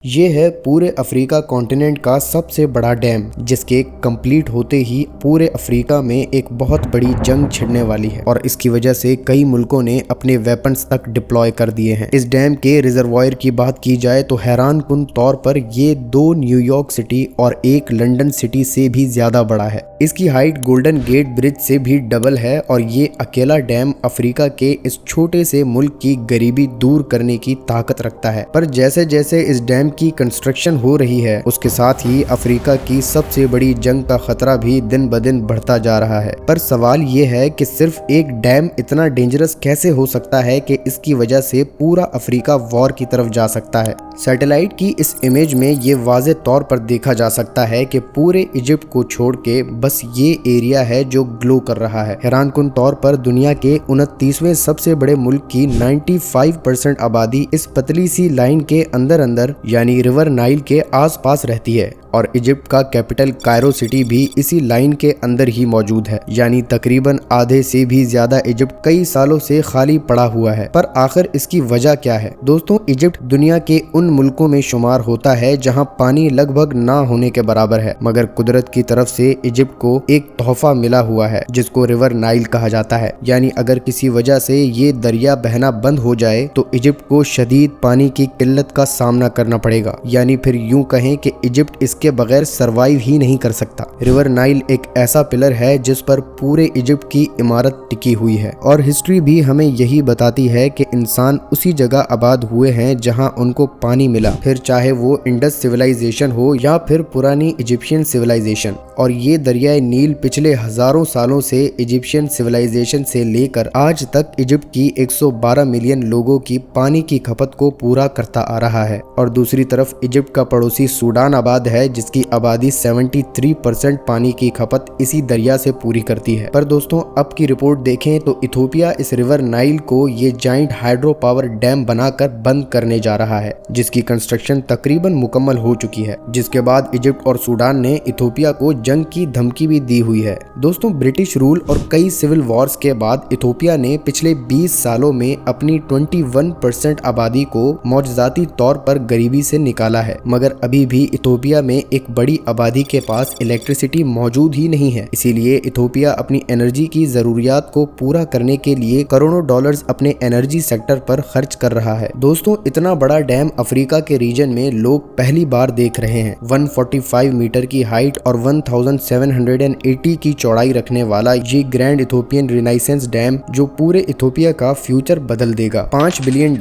ये है पूरे अफ्रीका कॉन्टिनेंट का सबसे बड़ा डैम, जिसके कंप्लीट होते ही पूरे अफ्रीका में एक बहुत बड़ी जंग छिड़ने वाली है और इसकी वजह से कई मुल्कों ने अपने वेपन्स तक डिप्लॉय कर दिए हैं। इस डैम के रिजर्वायर की बात की जाए तो हैरानकुन तौर पर ये 2 न्यूयॉर्क सिटी और 1 लंदन सिटी से भी ज्यादा बड़ा है। इसकी हाइट गोल्डन गेट ब्रिज से भी डबल है और ये अकेला डैम अफ्रीका के इस छोटे से मुल्क की गरीबी दूर करने की ताकत रखता है। पर जैसे जैसे इस डैम की कंस्ट्रक्शन हो रही है, उसके साथ ही अफ्रीका की सबसे बड़ी जंग का खतरा भी दिन ब दिन बढ़ता जा रहा है। पर सवाल ये है कि सिर्फ एक डैम इतना डेंजरस कैसे हो सकता है कि इसकी वजह से पूरा अफ्रीका वॉर की तरफ जा सकता है। सैटेलाइट की इस इमेज में ये वाज़े तौर पर देखा जा सकता है कि पूरे इजिप्ट को छोड़ के बस ये एरिया है जो ग्लो कर रहा है। हैरानकुन तौर पर दुनिया के 29वें सबसे बड़े मुल्क की 95% आबादी इस पतली सी लाइन के अंदर अंदर यानी रिवर नाइल के आसपास रहती है और इजिप्ट का कैपिटल कायरो सिटी भी इसी लाइन के अंदर ही मौजूद है। यानी तकरीबन आधे से भी ज्यादा इजिप्ट कई सालों से खाली पड़ा हुआ है। पर आखिर इसकी वजह क्या है? दोस्तों, इजिप्ट दुनिया के उन मुल्कों में शुमार होता है जहां पानी लगभग ना होने के बराबर है, मगर कुदरत की तरफ से इजिप्ट को एक तोहफा मिला हुआ है जिसको रिवर नाइल कहा जाता है। यानी अगर किसी वजह से ये दरिया बहना बंद हो जाए तो इजिप्ट को शदीद पानी की किल्लत का सामना करना पड़ेगा। यानी फिर यूं कहें कि इजिप्ट इसके बगैर सरवाइव ही नहीं कर सकता। रिवर नाइल एक ऐसा पिलर है जिस पर पूरे इजिप्ट की इमारत टिकी हुई है और हिस्ट्री भी हमें यही बताती है कि इंसान उसी जगह आबाद हुए हैं जहां उनको पानी मिला, फिर चाहे वो इंडस सिविलाइजेशन हो या फिर पुरानी इजिप्शियन सिविलाइजेशन। और ये दरियाए नील पिछले हजारों सालों से इजिप्शियन सिविलाइजेशन से लेकर आज तक इजिप्ट की 112 मिलियन लोगों की पानी की खपत को पूरा करता आ रहा है। और दूसरी तरफ इजिप्ट का पड़ोसी सूडान आबाद है जिसकी आबादी 73% पानी की खपत इसी दरिया से पूरी करती है। पर दोस्तों, अब की रिपोर्ट देखें तो इथोपिया इस रिवर नाइल को ये जाइंट हाइड्रो पावर डैम बनाकर बंद करने जा रहा है, जिसकी कंस्ट्रक्शन तकरीबन मुकम्मल हो चुकी है। जिसके बाद इजिप्ट और सूडान ने इथोपिया को जंग की धमकी भी दी हुई है। दोस्तों, ब्रिटिश रूल और कई सिविल वॉर्स के बाद इथोपिया ने पिछले 20 सालों में अपनी 21% आबादी को मौजूदाती तौर पर गरीबी से निकाला है, मगर अभी भी इथोपिया में एक बड़ी आबादी के पास इलेक्ट्रिसिटी मौजूद ही नहीं है। इसीलिए इथोपिया अपनी एनर्जी की जरूरियात को पूरा करने के लिए करोड़ों डॉलर्स अपने एनर्जी सेक्टर पर खर्च कर रहा है। दोस्तों, इतना बड़ा डैम अफ्रीका के रीजन में लोग पहली बार देख रहे हैं। 145 मीटर की हाइट और 1780 की चौड़ाई रखने वाला ये ग्रैंड इथोपियन रिनाइसेंस डैम जो पूरे इथोपिया का फ्यूचर बदल देगा। $5 बिलियन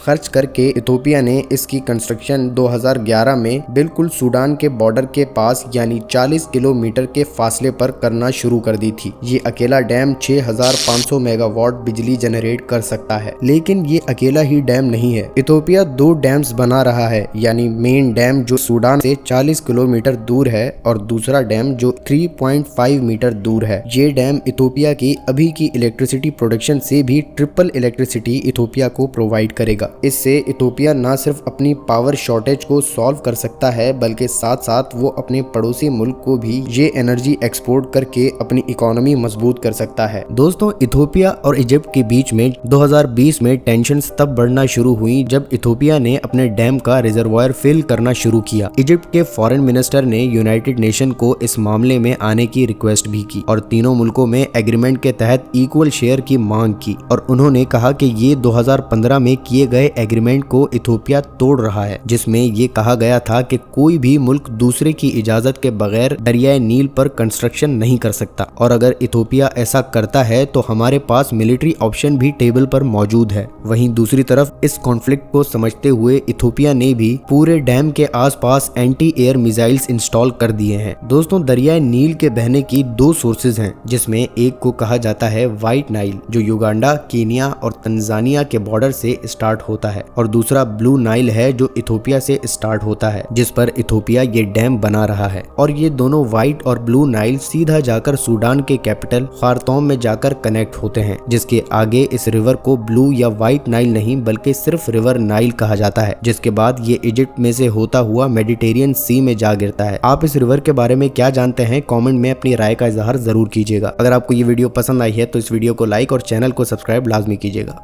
खर्च करके इथोपिया ने इसकी कंस्ट्रक्शन 2011 में बिल्कुल सूडान के बॉर्डर के पास यानी 40 किलोमीटर के फासले पर करना शुरू कर दी थी। ये अकेला डैम 6500 मेगावाट बिजली जनरेट कर सकता है। लेकिन ये अकेला ही डैम नहीं है। इथोपिया 2 डैम्स बना रहा है, यानी मेन डैम जो सूडान से 40 किलोमीटर दूर है और दूसरा डैम जो 3.5 मीटर दूर है। ये डैम इथोपिया की अभी की इलेक्ट्रिसिटी प्रोडक्शन से भी ट्रिपल इलेक्ट्रिसिटी इथोपिया को प्रोवाइड करेगा। इससे इथोपिया न सिर्फ अपनी पावर शॉर्टेज को सॉल्व कर सकता है, बल्कि साथ साथ वो अपने पड़ोसी मुल्क को भी ये एनर्जी एक्सपोर्ट करके अपनी इकोनॉमी मजबूत कर सकता है। दोस्तों, इथोपिया और इजिप्ट के बीच में 2020 में टेंशन्स तब बढ़ना शुरू हुई जब इथोपिया ने अपने डैम का रिजर्वायर फिल करना शुरू किया। इजिप्ट के फॉरेन मिनिस्टर ने यूनाइटेड नेशन को इस मामले में आने की रिक्वेस्ट भी की और तीनों मुल्कों में एग्रीमेंट के तहत इक्वल शेयर की मांग की और उन्होंने कहा कि ये 2015 में किए गए एग्रीमेंट को इथोपिया तोड़ रहा है, जिसमें ये कहा गया था कि कोई भी मुल्क दूसरे की इजाजत के बगैर दरियाए नील पर कंस्ट्रक्शन नहीं कर सकता और अगर इथोपिया ऐसा करता है तो हमारे पास मिलिट्री ऑप्शन भी टेबल पर मौजूद है। वहीं दूसरी तरफ इस कॉन्फ्लिक्ट को समझते हुए इथोपिया ने भी पूरे डैम के आसपास एंटी एयर मिसाइल्स इंस्टॉल कर दिए हैं। दोस्तों, दरियाए नील के बहने की 2 सोर्सेज हैं, जिसमें एक को कहा जाता है व्हाइट नाइल जो युगांडा, कीनिया और तंजानिया के बॉर्डर से स्टार्ट होता है और दूसरा ब्लू नाइल है जो इथोपिया से स्टार्ट होता है, जिस पर इथोपिया ये डैम बना रहा है। और ये दोनों व्हाइट और ब्लू नाइल सीधा जाकर सूडान के कैपिटल खार्तूम में जाकर कनेक्ट होते हैं, जिसके आगे इस रिवर को ब्लू या व्हाइट नाइल नहीं बल्कि सिर्फ रिवर नाइल कहा जाता है। जिसके बाद ये इजिप्ट में से होता हुआ मेडिटेरियन सी में जा गिरता है। आप इस रिवर के बारे में क्या जानते हैं? कमेंट में अपनी राय का इजहार जरूर कीजिएगा। अगर आपको ये वीडियो पसंद आई है तो इस वीडियो को लाइक और चैनल को सब्सक्राइब लाजमी कीजिएगा।